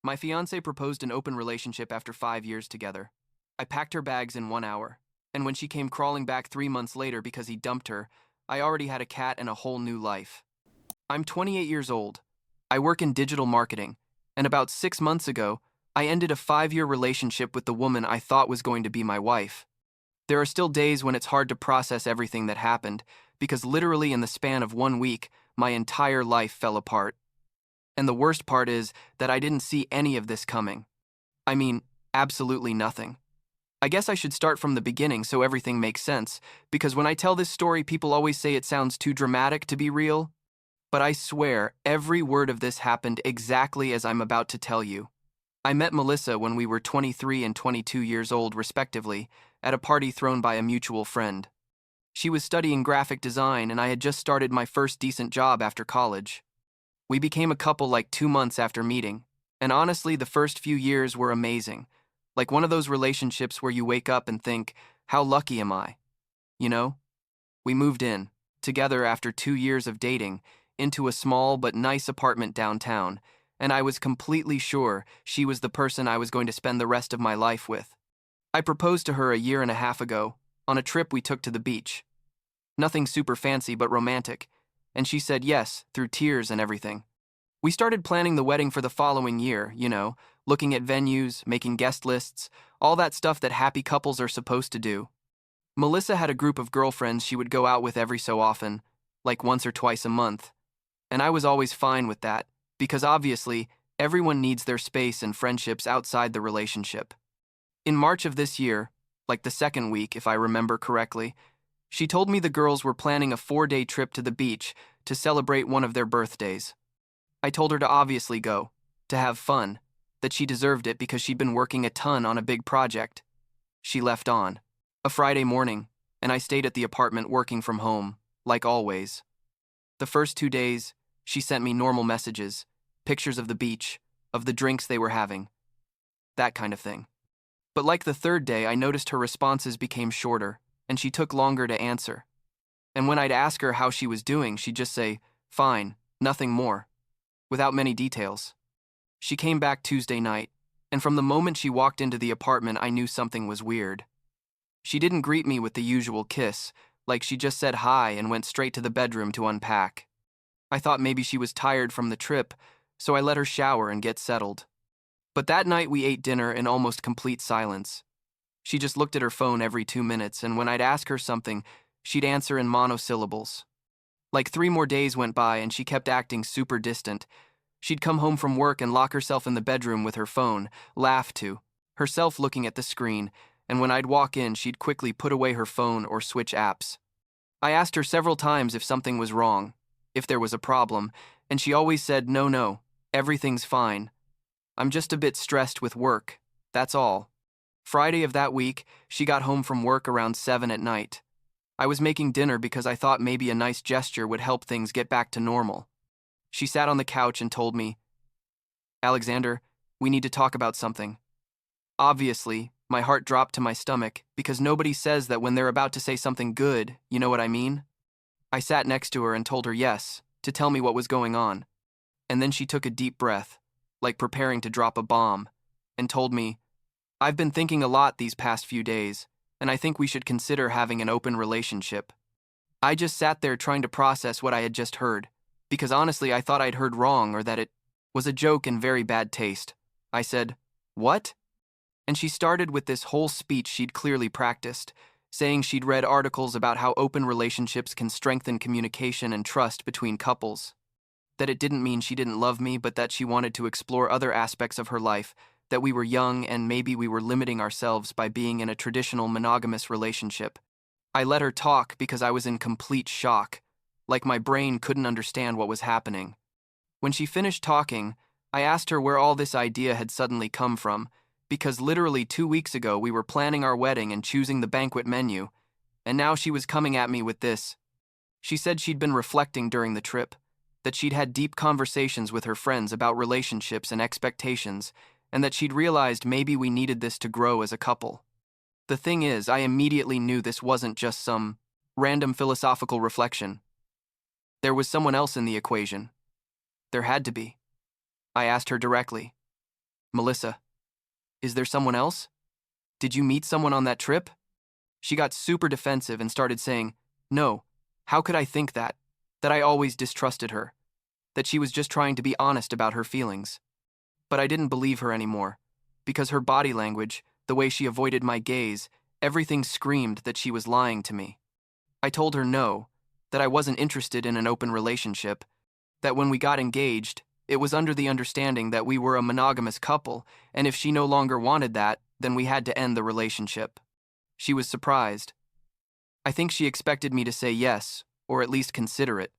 My fiancée proposed an open relationship after 5 years together. I packed her bags in 1 hour, and when she came crawling back 3 months later because he dumped her, I already had a cat and a whole new life. I'm 28 years old. I work in digital marketing, and about 6 months ago, I ended a 5-year relationship with the woman I thought was going to be my wife. There are still days when it's hard to process everything that happened, because literally in the span of 1 week, my entire life fell apart. And the worst part is that I didn't see any of this coming. I mean, absolutely nothing. I guess I should start from the beginning so everything makes sense, because when I tell this story, people always say it sounds too dramatic to be real. But I swear, every word of this happened exactly as I'm about to tell you. I met Melissa when we were 23 and 22 years old, respectively, at a party thrown by a mutual friend. She was studying graphic design, and I had just started my first decent job after college. We became a couple like 2 months after meeting, and honestly, the first few years were amazing. Like one of those relationships where you wake up and think, how lucky am I? You know? We moved in, together after 2 years of dating, into a small but nice apartment downtown, and I was completely sure she was the person I was going to spend the rest of my life with. I proposed to her a year and a half ago, on a trip we took to the beach. Nothing super fancy but romantic, and she said yes, through tears and everything. We started planning the wedding for the following year, looking at venues, making guest lists, all that stuff that happy couples are supposed to do. Melissa had a group of girlfriends she would go out with every so often, like once or twice a month. And I was always fine with that, because obviously, everyone needs their space and friendships outside the relationship. In March of this year, like the second week, if I remember correctly, she told me the girls were planning a 4-day trip to the beach to celebrate one of their birthdays. I told her to obviously go, to have fun, that she deserved it because she'd been working a ton on a big project. She left on a Friday morning, and I stayed at the apartment working from home, like always. The first 2 days, she sent me normal messages, pictures of the beach, of the drinks they were having, that kind of thing. But like the third day, I noticed her responses became shorter, and she took longer to answer. And when I'd ask her how she was doing, she'd just say, fine, nothing more, without many details. She came back Tuesday night, and from the moment she walked into the apartment, I knew something was weird. She didn't greet me with the usual kiss, like she just said hi and went straight to the bedroom to unpack. I thought maybe she was tired from the trip, so I let her shower and get settled. But that night we ate dinner in almost complete silence. She just looked at her phone every 2 minutes, and when I'd ask her something, she'd answer in monosyllables. Like 3 more days went by and she kept acting super distant. She'd come home from work and lock herself in the bedroom with her phone, laugh too, herself looking at the screen, and when I'd walk in, she'd quickly put away her phone or switch apps. I asked her several times if something was wrong, if there was a problem, and she always said, no, everything's fine. I'm just a bit stressed with work, that's all. Friday of that week, she got home from work around 7 at night. I was making dinner because I thought maybe a nice gesture would help things get back to normal. She sat on the couch and told me, Alexander, we need to talk about something. Obviously, my heart dropped to my stomach because nobody says that when they're about to say something good, you know what I mean? I sat next to her and told her yes, to tell me what was going on. And then she took a deep breath, like preparing to drop a bomb, and told me, I've been thinking a lot these past few days, and I think we should consider having an open relationship. I just sat there trying to process what I had just heard, because honestly I thought I'd heard wrong or that it was a joke in very bad taste. I said, what? And she started with this whole speech she'd clearly practiced, saying she'd read articles about how open relationships can strengthen communication and trust between couples. That it didn't mean she didn't love me, but that she wanted to explore other aspects of her life, that we were young and maybe we were limiting ourselves by being in a traditional monogamous relationship. I let her talk because I was in complete shock, like my brain couldn't understand what was happening. When she finished talking, I asked her where all this idea had suddenly come from, because literally 2 weeks ago we were planning our wedding and choosing the banquet menu, and now she was coming at me with this. She said she'd been reflecting during the trip, that she'd had deep conversations with her friends about relationships and expectations, and that she'd realized maybe we needed this to grow as a couple. The thing is, I immediately knew this wasn't just some random philosophical reflection. There was someone else in the equation. There had to be. I asked her directly, Melissa, is there someone else? Did you meet someone on that trip? She got super defensive and started saying, no, how could I think that? That I always distrusted her. That she was just trying to be honest about her feelings. But I didn't believe her anymore, because her body language, the way she avoided my gaze, everything screamed that she was lying to me. I told her no, that I wasn't interested in an open relationship, that when we got engaged, it was under the understanding that we were a monogamous couple, and if she no longer wanted that, then we had to end the relationship. She was surprised. I think she expected me to say yes, or at least consider it.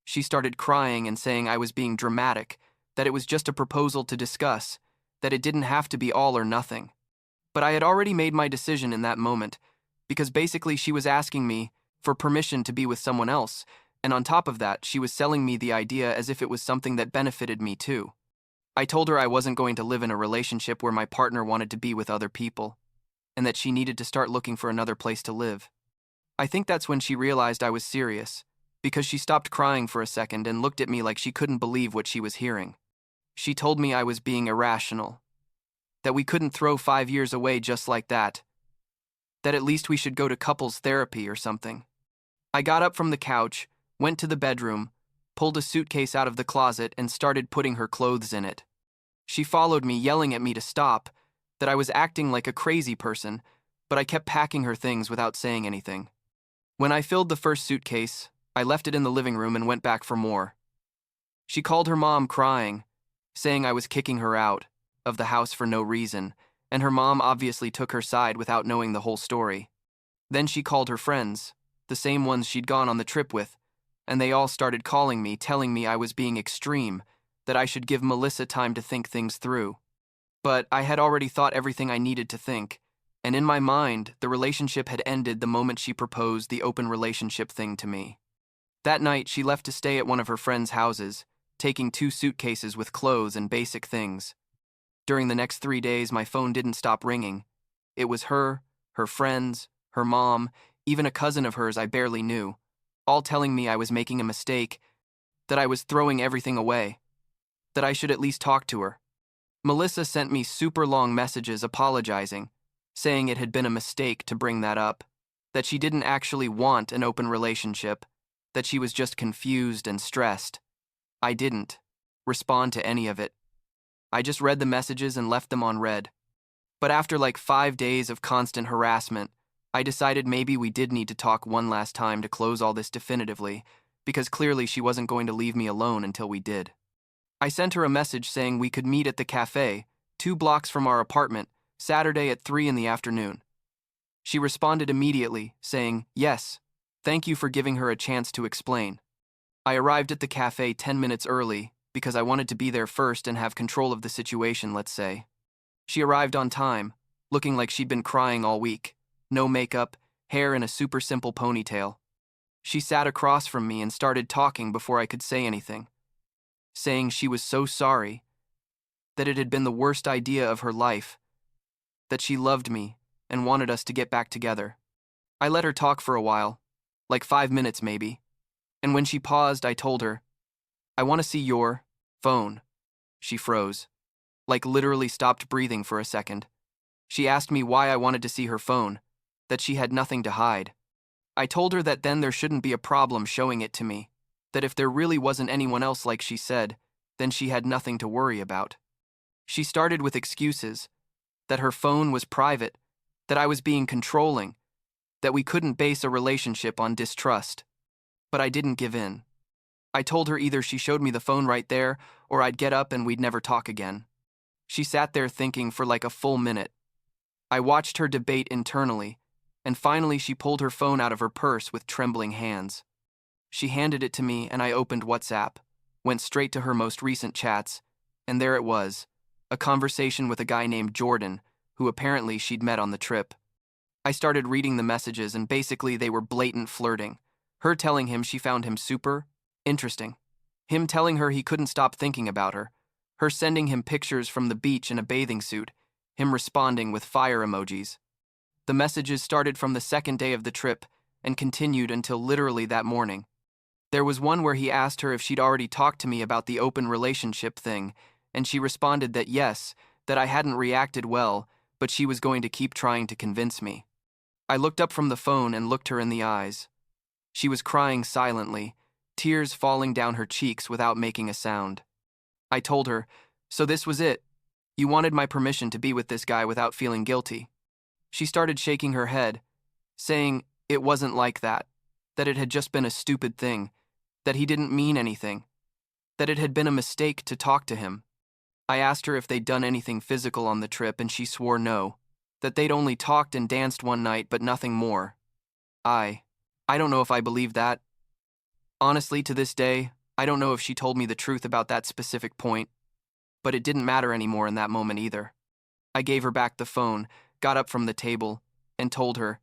She started crying and saying I was being dramatic, that it was just a proposal to discuss, that it didn't have to be all or nothing. But I had already made my decision in that moment, because basically she was asking me for permission to be with someone else, and on top of that, she was selling me the idea as if it was something that benefited me too. I told her I wasn't going to live in a relationship where my partner wanted to be with other people, and that she needed to start looking for another place to live. I think that's when she realized I was serious, because she stopped crying for a second and looked at me like she couldn't believe what she was hearing. She told me I was being irrational, that we couldn't throw 5 years away just like that at least we should go to couples therapy or something. I got up from the couch, went to the bedroom, pulled a suitcase out of the closet and started putting her clothes in it. She followed me, yelling at me to stop, that I was acting like a crazy person, but I kept packing her things without saying anything. When I filled the first suitcase, I left it in the living room and went back for more. She called her mom crying, saying I was kicking her out of the house for no reason, and her mom obviously took her side without knowing the whole story. Then she called her friends, the same ones she'd gone on the trip with, and they all started calling me, telling me I was being extreme, that I should give Melissa time to think things through. But I had already thought everything I needed to think, and in my mind, the relationship had ended the moment she proposed the open relationship thing to me. That night, she left to stay at one of her friends' houses, taking 2 suitcases with clothes and basic things. During the next 3 days, my phone didn't stop ringing. It was her, her friends, her mom, even a cousin of hers I barely knew, all telling me I was making a mistake, that I was throwing everything away, that I should at least talk to her. Melissa sent me super long messages apologizing, saying it had been a mistake to bring that up, that she didn't actually want an open relationship, that she was just confused and stressed. I didn't respond to any of it. I just read the messages and left them on read. But after like 5 days of constant harassment, I decided maybe we did need to talk one last time to close all this definitively, because clearly she wasn't going to leave me alone until we did. I sent her a message saying we could meet at the cafe, 2 blocks from our apartment, Saturday at 3 in the afternoon. She responded immediately, saying, yes, thank you for giving her a chance to explain. I arrived at the cafe 10 minutes early, because I wanted to be there first and have control of the situation, let's say. She arrived on time, looking like she'd been crying all week. No makeup, hair in a super simple ponytail. She sat across from me and started talking before I could say anything, saying she was so sorry, that it had been the worst idea of her life, that she loved me and wanted us to get back together. I let her talk for a while, like 5 minutes maybe, and when she paused, I told her, I want to see your phone. She froze, like literally stopped breathing for a second. She asked me why I wanted to see her phone, that she had nothing to hide. I told her that then there shouldn't be a problem showing it to me, that if there really wasn't anyone else like she said, then she had nothing to worry about. She started with excuses, that her phone was private, that I was being controlling, that we couldn't base a relationship on distrust. But I didn't give in. I told her either she showed me the phone right there, or I'd get up and we'd never talk again. She sat there thinking for like a full minute. I watched her debate internally, and finally she pulled her phone out of her purse with trembling hands. She handed it to me and I opened WhatsApp, went straight to her most recent chats, and there it was, a conversation with a guy named Jordan, who apparently she'd met on the trip. I started reading the messages and basically they were blatant flirting. Her telling him she found him super interesting. Him telling her he couldn't stop thinking about her. Her sending him pictures from the beach in a bathing suit. Him responding with fire emojis. The messages started from the second day of the trip and continued until literally that morning. There was one where he asked her if she'd already talked to me about the open relationship thing, and she responded that yes, that I hadn't reacted well, but she was going to keep trying to convince me. I looked up from the phone and looked her in the eyes. She was crying silently, tears falling down her cheeks without making a sound. I told her, "So this was it. You wanted my permission to be with this guy without feeling guilty." She started shaking her head, saying it wasn't like that it had just been a stupid thing, that he didn't mean anything, that it had been a mistake to talk to him. I asked her if they'd done anything physical on the trip, and she swore no, that they'd only talked and danced one night but nothing more. I don't know if I believe that. Honestly, to this day, I don't know if she told me the truth about that specific point, but it didn't matter anymore in that moment either. I gave her back the phone, got up from the table, and told her,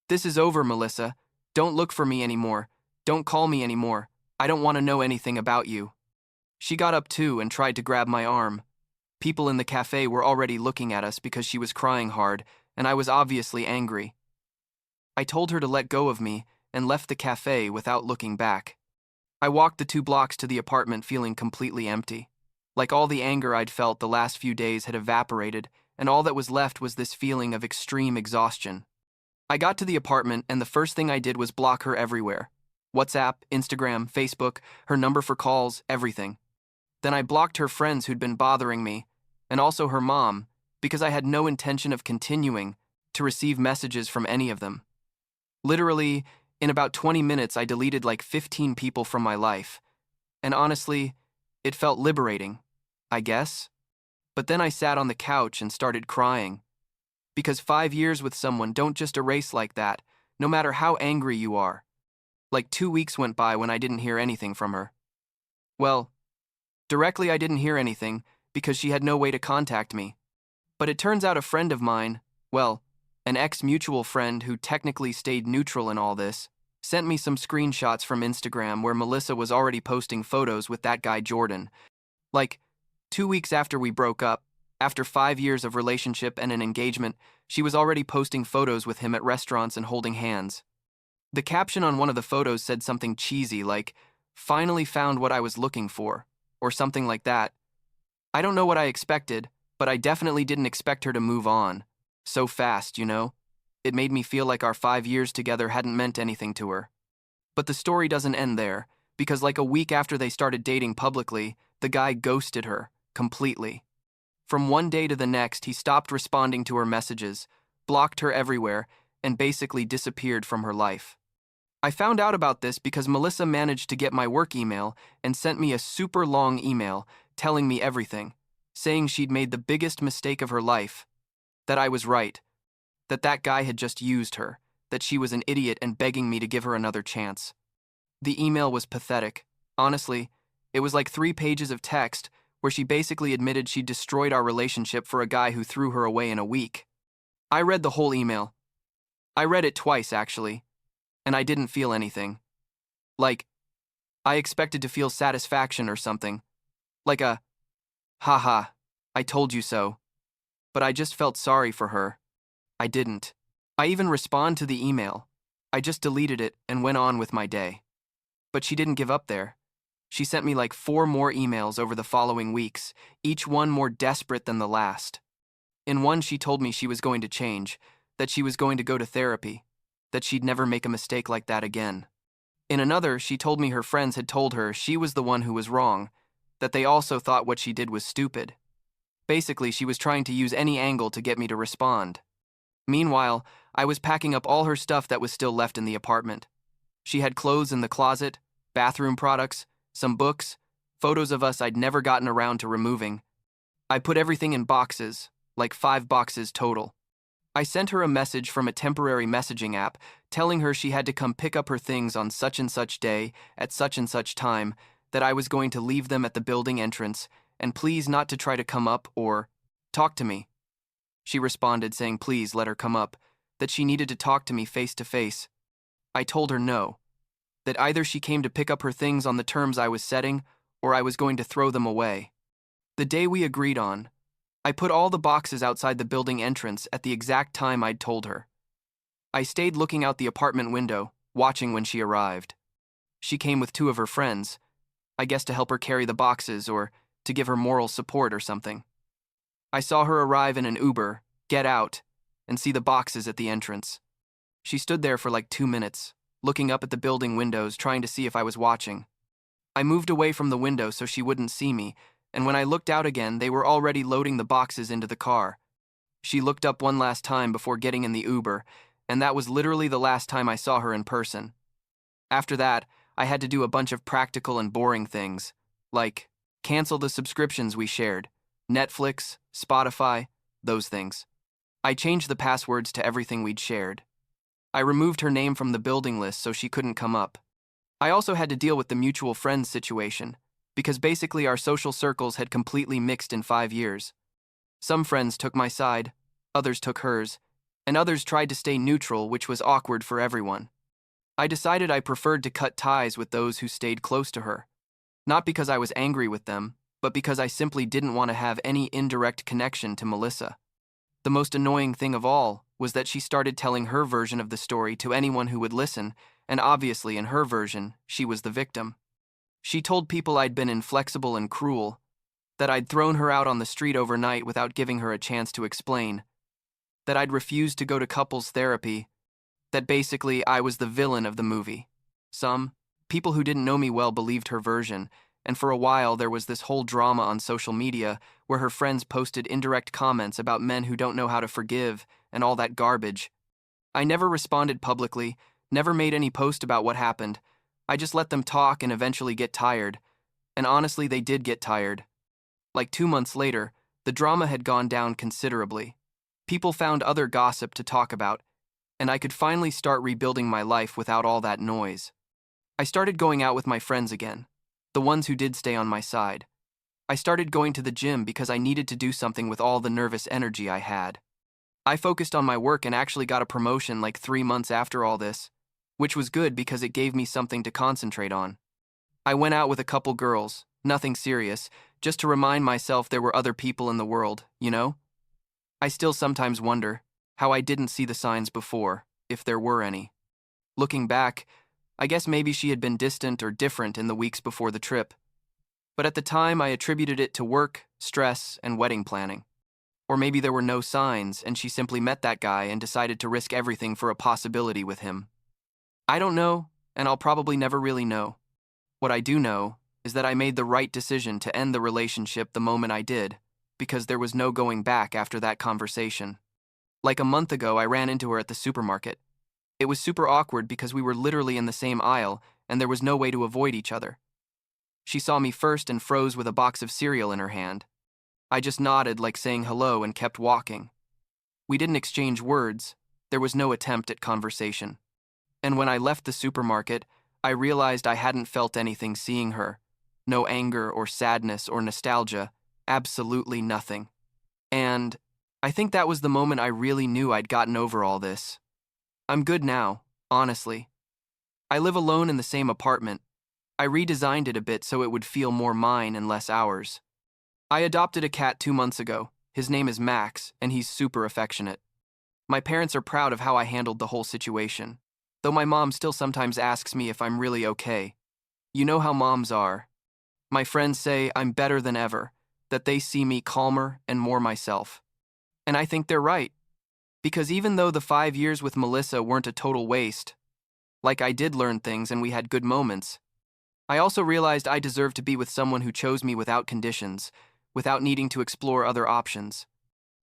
"This is over, Melissa. Don't look for me anymore. Don't call me anymore. I don't want to know anything about you." She got up too and tried to grab my arm. People in the cafe were already looking at us because she was crying hard, and I was obviously angry. I told her to let go of me and left the cafe without looking back. I walked the 2 blocks to the apartment feeling completely empty. Like all the anger I'd felt the last few days had evaporated, and all that was left was this feeling of extreme exhaustion. I got to the apartment, and the first thing I did was block her everywhere. WhatsApp, Instagram, Facebook, her number for calls, everything. Then I blocked her friends who'd been bothering me, and also her mom, because I had no intention of continuing to receive messages from any of them. Literally, in about 20 minutes, I deleted like 15 people from my life. And honestly, it felt liberating, I guess. But then I sat on the couch and started crying. Because 5 years with someone don't just erase like that, no matter how angry you are. Like 2 weeks went by when I didn't hear anything from her. Well, directly I didn't hear anything because she had no way to contact me. But it turns out a friend of mine, well, an ex-mutual friend who technically stayed neutral in all this, sent me some screenshots from Instagram where Melissa was already posting photos with that guy Jordan. Like, 2 weeks after we broke up, after 5 years of relationship and an engagement, she was already posting photos with him at restaurants and holding hands. The caption on one of the photos said something cheesy like, "Finally found what I was looking for," or something like that. I don't know what I expected, but I definitely didn't expect her to move on. So fast, you know? It made me feel like our 5 years together hadn't meant anything to her. But the story doesn't end there, because like a week after they started dating publicly, the guy ghosted her, completely. From one day to the next, he stopped responding to her messages, blocked her everywhere, and basically disappeared from her life. I found out about this because Melissa managed to get my work email and sent me a super long email telling me everything, saying she'd made the biggest mistake of her life, that I was right, that guy had just used her, that she was an idiot and begging me to give her another chance. The email was pathetic. Honestly, it was like 3 pages of text where she basically admitted she'd destroyed our relationship for a guy who threw her away in a week. I read the whole email. I read it twice, actually, and I didn't feel anything. Like, I expected to feel satisfaction or something. Like a, haha, I told you so. But I just felt sorry for her. I didn't. I even respond to the email. I just deleted it and went on with my day. But she didn't give up there. She sent me like 4 more emails over the following weeks, each one more desperate than the last. In one, she told me she was going to change, that she was going to go to therapy, that she'd never make a mistake like that again. In another, she told me her friends had told her she was the one who was wrong, that they also thought what she did was stupid. Basically, she was trying to use any angle to get me to respond. Meanwhile, I was packing up all her stuff that was still left in the apartment. She had clothes in the closet, bathroom products, some books, photos of us I'd never gotten around to removing. I put everything in boxes, like 5 boxes total. I sent her a message from a temporary messaging app telling her she had to come pick up her things on such and such day at such and such time, that I was going to leave them at the building entrance, and please not to try to come up or talk to me. She responded saying please let her come up, that she needed to talk to me face to face. I told her no, that either she came to pick up her things on the terms I was setting, or I was going to throw them away. The day we agreed on, I put all the boxes outside the building entrance at the exact time I'd told her. I stayed looking out the apartment window, watching when she arrived. She came with 2 of her friends, I guess to help her carry the boxes or to give her moral support or something. I saw her arrive in an Uber, get out, and see the boxes at the entrance. She stood there for like 2 minutes, looking up at the building windows, trying to see if I was watching. I moved away from the window so she wouldn't see me, and when I looked out again, they were already loading the boxes into the car. She looked up one last time before getting in the Uber, and that was literally the last time I saw her in person. After that, I had to do a bunch of practical and boring things, like cancel the subscriptions we shared, Netflix, Spotify, those things. I changed the passwords to everything we'd shared. I removed her name from the building list so she couldn't come up. I also had to deal with the mutual friends situation, because basically our social circles had completely mixed in 5 years. Some friends took my side, others took hers, and others tried to stay neutral, which was awkward for everyone. I decided I preferred to cut ties with those who stayed close to her. Not because I was angry with them, but because I simply didn't want to have any indirect connection to Melissa. The most annoying thing of all was that she started telling her version of the story to anyone who would listen, and obviously in her version, she was the victim. She told people I'd been inflexible and cruel, that I'd thrown her out on the street overnight without giving her a chance to explain, that I'd refused to go to couples therapy, that basically I was the villain of the movie. Some people who didn't know me well believed her version, and for a while there was this whole drama on social media where her friends posted indirect comments about men who don't know how to forgive and all that garbage. I never responded publicly, never made any post about what happened. I just let them talk and eventually get tired. And honestly, they did get tired. Like 2 months later, the drama had gone down considerably. People found other gossip to talk about, and I could finally start rebuilding my life without all that noise. I started going out with my friends again, the ones who did stay on my side. I started going to the gym because I needed to do something with all the nervous energy I had. I focused on my work and actually got a promotion like 3 months after all this, which was good because it gave me something to concentrate on. I went out with a couple girls, nothing serious, just to remind myself there were other people in the world, you know? I still sometimes wonder how I didn't see the signs before, if there were any. Looking back, I guess maybe she had been distant or different in the weeks before the trip. But at the time, I attributed it to work, stress, and wedding planning. Or maybe there were no signs and she simply met that guy and decided to risk everything for a possibility with him. I don't know, and I'll probably never really know. What I do know is that I made the right decision to end the relationship the moment I did, because there was no going back after that conversation. Like a month ago, I ran into her at the supermarket. It was super awkward because we were literally in the same aisle and there was no way to avoid each other. She saw me first and froze with a box of cereal in her hand. I just nodded like saying hello and kept walking. We didn't exchange words. There was no attempt at conversation. And when I left the supermarket, I realized I hadn't felt anything seeing her. No anger or sadness or nostalgia. Absolutely nothing. And I think that was the moment I really knew I'd gotten over all this. I'm good now, honestly. I live alone in the same apartment. I redesigned it a bit so it would feel more mine and less ours. I adopted a cat 2 months ago. His name is Max, and he's super affectionate. My parents are proud of how I handled the whole situation, though my mom still sometimes asks me if I'm really okay. You know how moms are. My friends say I'm better than ever, that they see me calmer and more myself. And I think they're right. Because even though the 5 years with Melissa weren't a total waste, like I did learn things and we had good moments, I also realized I deserved to be with someone who chose me without conditions, without needing to explore other options.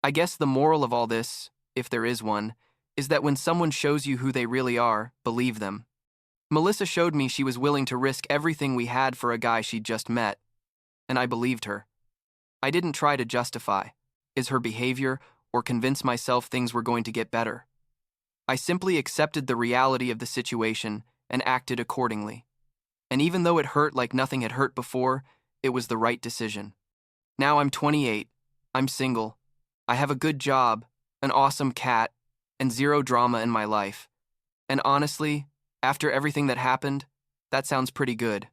I guess the moral of all this, if there is one, is that when someone shows you who they really are, believe them. Melissa showed me she was willing to risk everything we had for a guy she'd just met, and I believed her. I didn't try to justify her behavior or convince myself things were going to get better. I simply accepted the reality of the situation and acted accordingly. And even though it hurt like nothing had hurt before, it was the right decision. Now I'm 28, I'm single, I have a good job, an awesome cat, and zero drama in my life. And honestly, after everything that happened, that sounds pretty good.